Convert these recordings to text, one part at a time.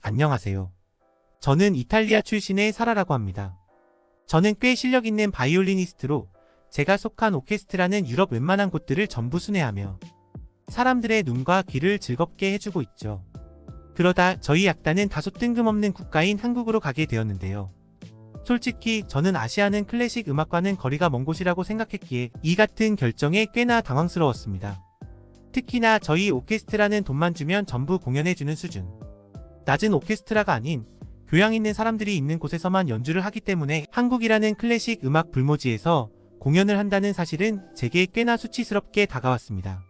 안녕하세요. 저는 이탈리아 출신의 사라라고 합니다. 저는 꽤 실력 있는 바이올리니스트로 제가 속한 오케스트라는 유럽 웬만한 곳들을 전부 순회하며 사람들의 눈과 귀를 즐겁게 해주고 있죠. 그러다 저희 악단은 다소 뜬금없는 국가인 한국으로 가게 되었는데요. 솔직히 저는 아시아는 클래식 음악과는 거리가 먼 곳이라고 생각했기에 이 같은 결정에 꽤나 당황스러웠습니다. 특히나 저희 오케스트라는 돈만 주면 전부 공연해주는 수준. 낮은 오케스트라가 아닌 교양 있는 사람들이 있는 곳에서만 연주를 하기 때문에 한국이라는 클래식 음악 불모지에서 공연을 한다는 사실은 제게 꽤나 수치스럽게 다가왔습니다.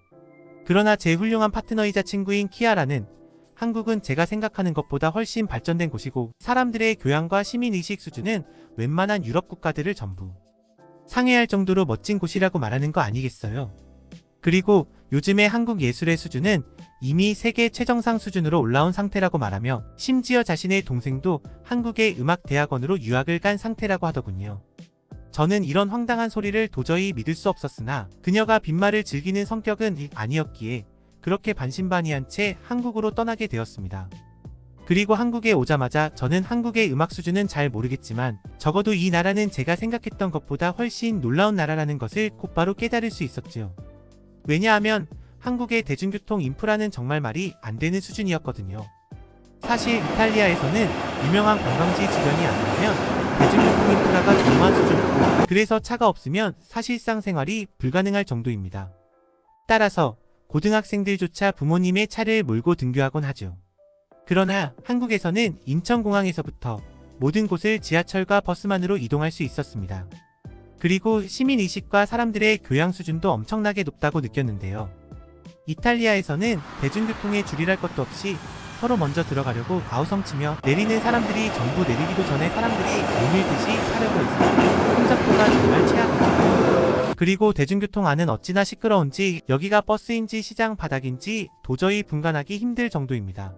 그러나 제 훌륭한 파트너이자 친구인 키아라는 한국은 제가 생각하는 것보다 훨씬 발전된 곳이고 사람들의 교양과 시민의식 수준은 웬만한 유럽 국가들을 전부 상회할 정도로 멋진 곳이라고 말하는 거 아니겠어요? 그리고 요즘의 한국 예술의 수준은 이미 세계 최정상 수준으로 올라온 상태라고 말하며 심지어 자신의 동생도 한국의 음악대학원으로 유학을 간 상태라고 하더군요. 저는 이런 황당한 소리를 도저히 믿을 수 없었으나 그녀가 빈말을 즐기는 성격은 아니었기에 그렇게 반신반의한 채 한국으로 떠나게 되었습니다. 그리고 한국에 오자마자 저는 한국의 음악 수준은 잘 모르겠지만 적어도 이 나라는 제가 생각했던 것보다 훨씬 놀라운 나라라는 것을 곧바로 깨달을 수 있었지요. 왜냐하면 한국의 대중교통 인프라는 정말 말이 안 되는 수준이었거든요. 사실 이탈리아에서는 유명한 관광지 주변이 아니라면 대중교통 인프라가 전무한 수준이고 그래서 차가 없으면 사실상 생활이 불가능할 정도입니다. 따라서 고등학생들조차 부모님의 차를 몰고 등교하곤 하죠. 그러나 한국에서는 인천공항에서부터 모든 곳을 지하철과 버스만으로 이동할 수 있었습니다. 그리고 시민의식과 사람들의 교양 수준도 엄청나게 높다고 느꼈는데요. 이탈리아에서는 대중교통에 줄이랄 것도 없이 서로 먼저 들어가려고 아우성치며 내리는 사람들이 전부 내리기도 전에 사람들이 밀밀듯이 타려고 했습니다. 혼잡도가 정말 최악입니다. 그리고 대중교통 안은 어찌나 시끄러운지 여기가 버스인지 시장 바닥인지 도저히 분간하기 힘들 정도입니다.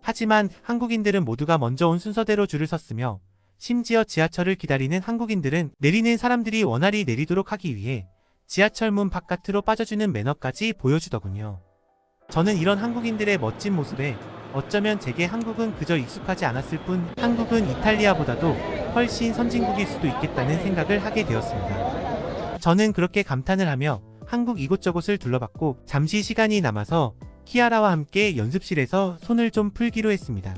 하지만 한국인들은 모두가 먼저 온 순서대로 줄을 섰으며 심지어 지하철을 기다리는 한국인들은 내리는 사람들이 원활히 내리도록 하기 위해 지하철 문 바깥으로 빠져주는 매너까지 보여주더군요. 저는 이런 한국인들의 멋진 모습에 어쩌면 제게 한국은 그저 익숙하지 않았을 뿐 한국은 이탈리아보다도 훨씬 선진국일 수도 있겠다는 생각을 하게 되었습니다. 저는 그렇게 감탄을 하며 한국 이곳저곳을 둘러봤고 잠시 시간이 남아서 키아라와 함께 연습실에서 손을 좀 풀기로 했습니다.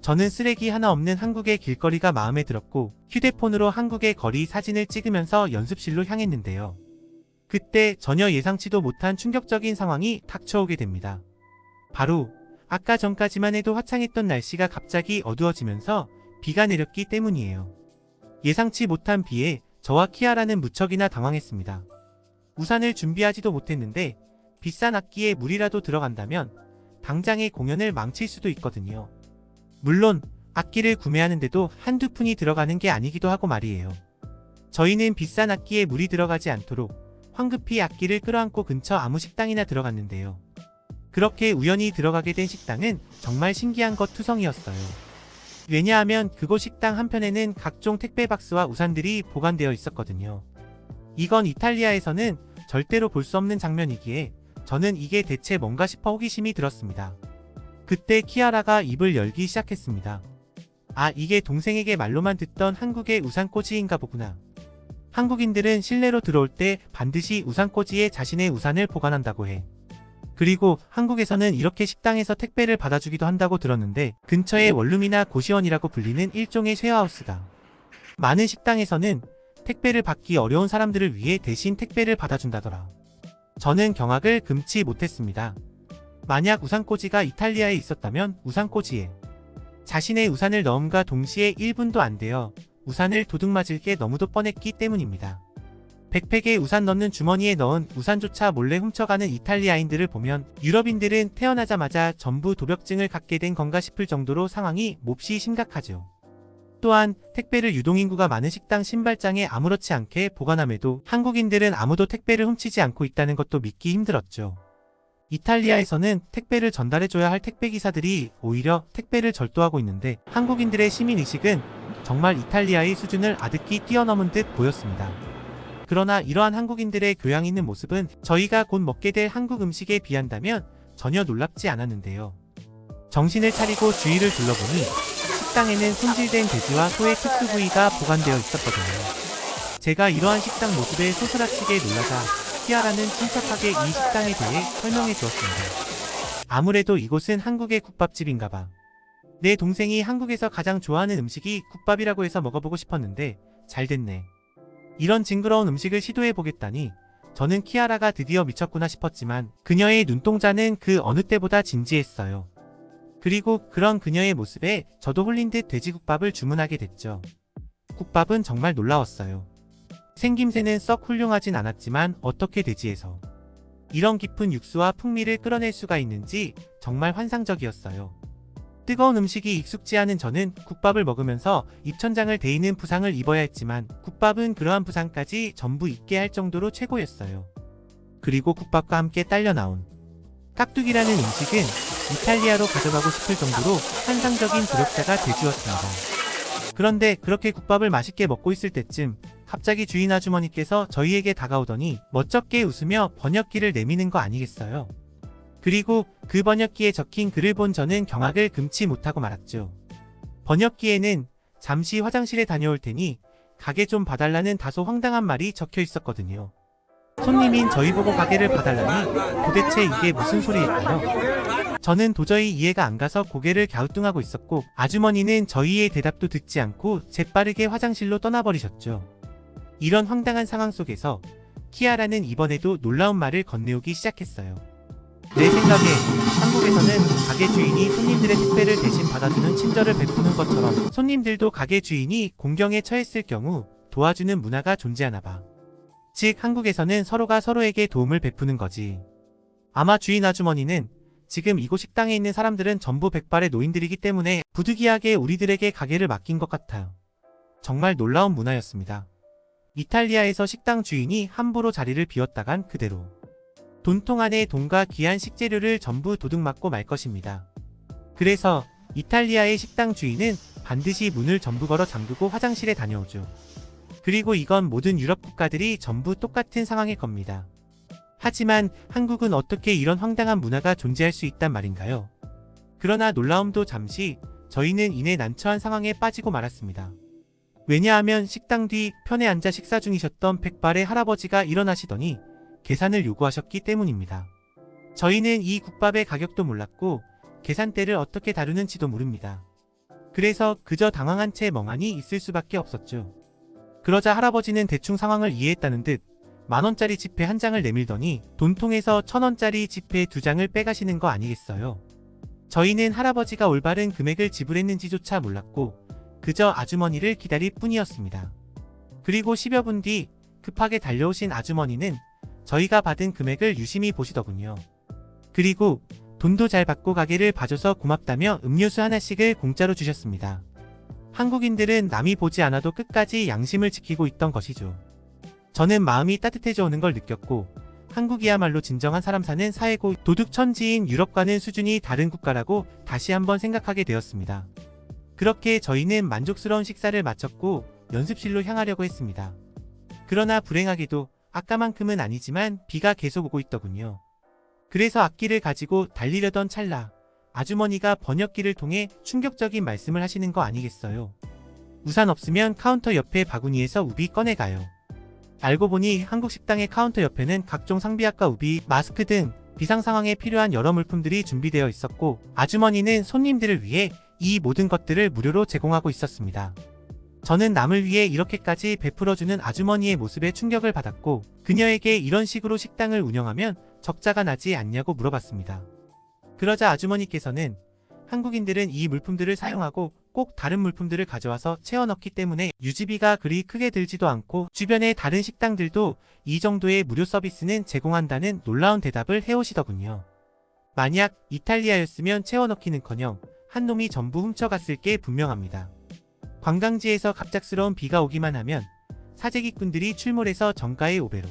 저는 쓰레기 하나 없는 한국의 길거리가 마음에 들었고 휴대폰으로 한국의 거리 사진을 찍으면서 연습실로 향했는데요. 그때 전혀 예상치도 못한 충격적인 상황이 닥쳐오게 됩니다. 바로 아까 전까지만 해도 화창했던 날씨가 갑자기 어두워지면서 비가 내렸기 때문이에요. 예상치 못한 비에 저와 키아라는 무척이나 당황했습니다. 우산을 준비하지도 못했는데 비싼 악기에 물이라도 들어간다면 당장의 공연을 망칠 수도 있거든요. 물론 악기를 구매하는데도 한두 푼이 들어가는 게 아니기도 하고 말이에요. 저희는 비싼 악기에 물이 들어가지 않도록 황급히 악기를 끌어안고 근처 아무 식당이나 들어갔는데요. 그렇게 우연히 들어가게 된 식당은 정말 신기한 것 투성이었어요. 왜냐하면 그곳 식당 한편에는 각종 택배 박스와 우산들이 보관되어 있었거든요. 이건 이탈리아에서는 절대로 볼 수 없는 장면이기에 저는 이게 대체 뭔가 싶어 호기심이 들었습니다. 그때 키아라가 입을 열기 시작했습니다. 아, 이게 동생에게 말로만 듣던 한국의 우산꽂이인가 보구나. 한국인들은 실내로 들어올 때 반드시 우산꽂이에 자신의 우산을 보관한다고 해. 그리고 한국에서는 이렇게 식당에서 택배를 받아주기도 한다고 들었는데 근처에 원룸이나 고시원이라고 불리는 일종의 쉐어하우스가 많은 식당에서는 택배를 받기 어려운 사람들을 위해 대신 택배를 받아준다더라. 저는 경악을 금치 못했습니다. 만약 우산꽂이가 이탈리아에 있었다면 우산꽂이에 자신의 우산을 넣음과 동시에 1분도 안 되어 우산을 도둑맞을 게 너무도 뻔했기 때문입니다. 백팩에 우산 넣는 주머니에 넣은 우산조차 몰래 훔쳐가는 이탈리아인들을 보면 유럽인들은 태어나자마자 전부 도벽증을 갖게 된 건가 싶을 정도로 상황이 몹시 심각하죠. 또한 택배를 유동인구가 많은 식당 신발장에 아무렇지 않게 보관함에도 한국인들은 아무도 택배를 훔치지 않고 있다는 것도 믿기 힘들었죠. 이탈리아에서는 택배를 전달해줘야 할 택배기사들이 오히려 택배를 절도하고 있는데 한국인들의 시민의식은 정말 이탈리아의 수준을 아득히 뛰어넘은 듯 보였습니다. 그러나 이러한 한국인들의 교양 있는 모습은 저희가 곧 먹게 될 한국 음식에 비한다면 전혀 놀랍지 않았는데요. 정신을 차리고 주위를 둘러보니 식당에는 손질된 돼지와 소의 특수 부위가 보관되어 있었거든요. 제가 이러한 식당 모습에 소스라치게 놀라자 키아라는 침착하게 이 식당에 대해 설명해 주었습니다. 아무래도 이곳은 한국의 국밥집인가봐. 내 동생이 한국에서 가장 좋아하는 음식이 국밥이라고 해서 먹어보고 싶었는데 잘 됐네. 이런 징그러운 음식을 시도해 보겠다니 저는 키아라가 드디어 미쳤구나 싶었지만 그녀의 눈동자는 그 어느 때보다 진지했어요. 그리고 그런 그녀의 모습에 저도 홀린 듯 돼지국밥을 주문하게 됐죠. 국밥은 정말 놀라웠어요. 생김새는 썩 훌륭하진 않았지만 어떻게 돼지에서 이런 깊은 육수와 풍미를 끌어낼 수가 있는지 정말 환상적이었어요. 뜨거운 음식이 익숙지 않은 저는 국밥을 먹으면서 입천장을 데이는 부상을 입어야 했지만 국밥은 그러한 부상까지 전부 잊게 할 정도로 최고였어요. 그리고 국밥과 함께 딸려 나온 깍두기라는 음식은 이탈리아로 가져가고 싶을 정도로 환상적인 조력자가 돼주었습니다. 그런데 그렇게 국밥을 맛있게 먹고 있을 때쯤 갑자기 주인 아주머니께서 저희에게 다가오더니 멋쩍게 웃으며 번역기를 내미는 거 아니겠어요? 그리고 그 번역기에 적힌 글을 본 저는 경악을 금치 못하고 말았죠. 번역기에는 잠시 화장실에 다녀올 테니 가게 좀 봐달라는 다소 황당한 말이 적혀 있었거든요. 손님인 저희 보고 가게를 봐달라니 도대체 이게 무슨 소리일까요? 저는 도저히 이해가 안 가서 고개를 갸우뚱하고 있었고 아주머니는 저희의 대답도 듣지 않고 재빠르게 화장실로 떠나버리셨죠. 이런 황당한 상황 속에서 키아라는 이번에도 놀라운 말을 건네오기 시작했어요. 내 생각에 한국에서는 가게 주인이 손님들의 택배를 대신 받아주는 친절을 베푸는 것처럼 손님들도 가게 주인이 공경에 처했을 경우 도와주는 문화가 존재하나 봐. 즉 한국에서는 서로가 서로에게 도움을 베푸는 거지. 아마 주인 아주머니는 지금 이곳 식당에 있는 사람들은 전부 백발의 노인들이기 때문에 부득이하게 우리들에게 가게를 맡긴 것 같아요. 정말 놀라운 문화였습니다. 이탈리아에서 식당 주인이 함부로 자리를 비웠다간 그대로 돈통 안에 돈과 귀한 식재료를 전부 도둑맞고 말 것입니다. 그래서 이탈리아의 식당 주인은 반드시 문을 전부 걸어 잠그고 화장실에 다녀오죠. 그리고 이건 모든 유럽 국가들이 전부 똑같은 상황일 겁니다. 하지만 한국은 어떻게 이런 황당한 문화가 존재할 수 있단 말인가요? 그러나 놀라움도 잠시 저희는 이내 난처한 상황에 빠지고 말았습니다. 왜냐하면 식당 뒤 편에 앉아 식사 중이셨던 백발의 할아버지가 일어나시더니 계산을 요구하셨기 때문입니다. 저희는 이 국밥의 가격도 몰랐고 계산대를 어떻게 다루는지도 모릅니다. 그래서 그저 당황한 채 멍하니 있을 수밖에 없었죠. 그러자 할아버지는 대충 상황을 이해했다는 듯 만원짜리 지폐 한 장을 내밀더니 돈통에서 1000원짜리 지폐 2장을 빼가시는 거 아니겠어요? 저희는 할아버지가 올바른 금액을 지불했는지조차 몰랐고 그저 아주머니를 기다릴 뿐이었습니다. 그리고 10여 분 뒤 급하게 달려오신 아주머니는 저희가 받은 금액을 유심히 보시더군요. 그리고 돈도 잘 받고 가게를 봐줘서 고맙다며 음료수 하나씩을 공짜로 주셨습니다. 한국인들은 남이 보지 않아도 끝까지 양심을 지키고 있던 것이죠. 저는 마음이 따뜻해져 오는 걸 느꼈고 한국이야말로 진정한 사람 사는 사회고 도둑천지인 유럽과는 수준이 다른 국가라고 다시 한번 생각하게 되었습니다. 그렇게 저희는 만족스러운 식사를 마쳤고 연습실로 향하려고 했습니다. 그러나 불행하게도 아까만큼은 아니지만 비가 계속 오고 있더군요. 그래서 악기를 가지고 달리려던 찰나 아주머니가 번역기를 통해 충격적인 말씀을 하시는 거 아니겠어요? 우산 없으면 카운터 옆에 바구니에서 우비 꺼내가요. 알고 보니 한국 식당의 카운터 옆에는 각종 상비약과 우비, 마스크 등 비상 상황에 필요한 여러 물품들이 준비되어 있었고 아주머니는 손님들을 위해 이 모든 것들을 무료로 제공하고 있었습니다. 저는 남을 위해 이렇게까지 베풀어주는 아주머니의 모습에 충격을 받았고 그녀에게 이런 식으로 식당을 운영하면 적자가 나지 않냐고 물어봤습니다. 그러자 아주머니께서는 한국인들은 이 물품들을 사용하고 꼭 다른 물품들을 가져와서 채워 넣기 때문에 유지비가 그리 크게 들지도 않고 주변의 다른 식당들도 이 정도의 무료 서비스는 제공한다는 놀라운 대답을 해오시더군요. 만약 이탈리아였으면 채워 넣기는커녕 한 놈이 전부 훔쳐갔을 게 분명합니다. 관광지에서 갑작스러운 비가 오기만 하면 사재기꾼들이 출몰해서 정가의 5배로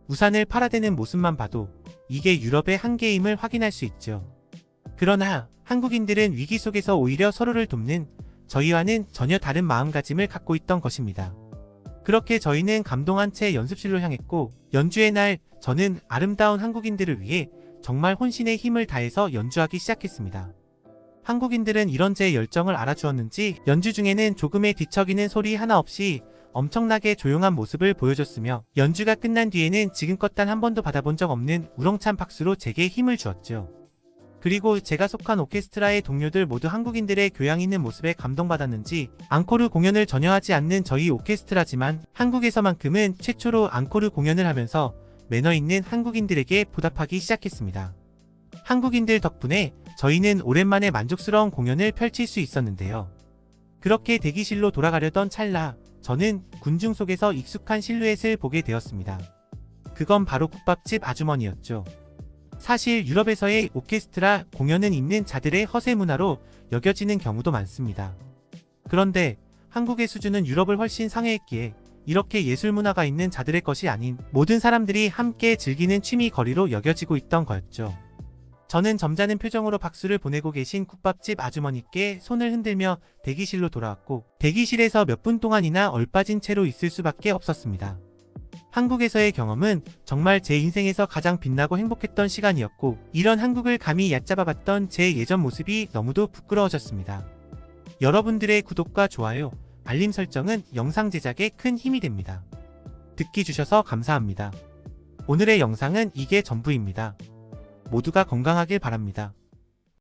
우산을 팔아대는 모습만 봐도 이게 유럽의 한계임을 확인할 수 있죠. 그러나 한국인들은 위기 속에서 오히려 서로를 돕는 저희와는 전혀 다른 마음가짐을 갖고 있던 것입니다. 그렇게 저희는 감동한 채 연습실로 향했고 연주의 날 저는 아름다운 한국인들을 위해 정말 혼신의 힘을 다해서 연주하기 시작했습니다. 한국인들은 이런 제 열정을 알아주었는지 연주 중에는 조금의 뒤척이는 소리 하나 없이 엄청나게 조용한 모습을 보여줬으며 연주가 끝난 뒤에는 지금껏 단 한 번도 받아본 적 없는 우렁찬 박수로 제게 힘을 주었죠. 그리고 제가 속한 오케스트라의 동료들 모두 한국인들의 교양 있는 모습에 감동받았는지 앙코르 공연을 전혀 하지 않는 저희 오케스트라지만 한국에서만큼은 최초로 앙코르 공연을 하면서 매너 있는 한국인들에게 보답하기 시작했습니다. 한국인들 덕분에 저희는 오랜만에 만족스러운 공연을 펼칠 수 있었는데요. 그렇게 대기실로 돌아가려던 찰나 저는 군중 속에서 익숙한 실루엣을 보게 되었습니다. 그건 바로 국밥집 아주머니였죠. 사실 유럽에서의 오케스트라 공연은 있는 자들의 허세 문화로 여겨지는 경우도 많습니다. 그런데 한국의 수준은 유럽을 훨씬 상회했기에 이렇게 예술 문화가 있는 자들의 것이 아닌 모든 사람들이 함께 즐기는 취미 거리로 여겨지고 있던 거였죠. 저는 점잖은 표정으로 박수를 보내고 계신 국밥집 아주머니께 손을 흔들며 대기실로 돌아왔고 대기실에서 몇 분 동안이나 얼빠진 채로 있을 수밖에 없었습니다. 한국에서의 경험은 정말 제 인생에서 가장 빛나고 행복했던 시간이었고 이런 한국을 감히 얕잡아봤던 제 예전 모습이 너무도 부끄러워졌습니다. 여러분들의 구독과 좋아요, 알림 설정은 영상 제작에 큰 힘이 됩니다. 듣기 주셔서 감사합니다. 오늘의 영상은 이게 전부입니다. 모두가 건강하길 바랍니다.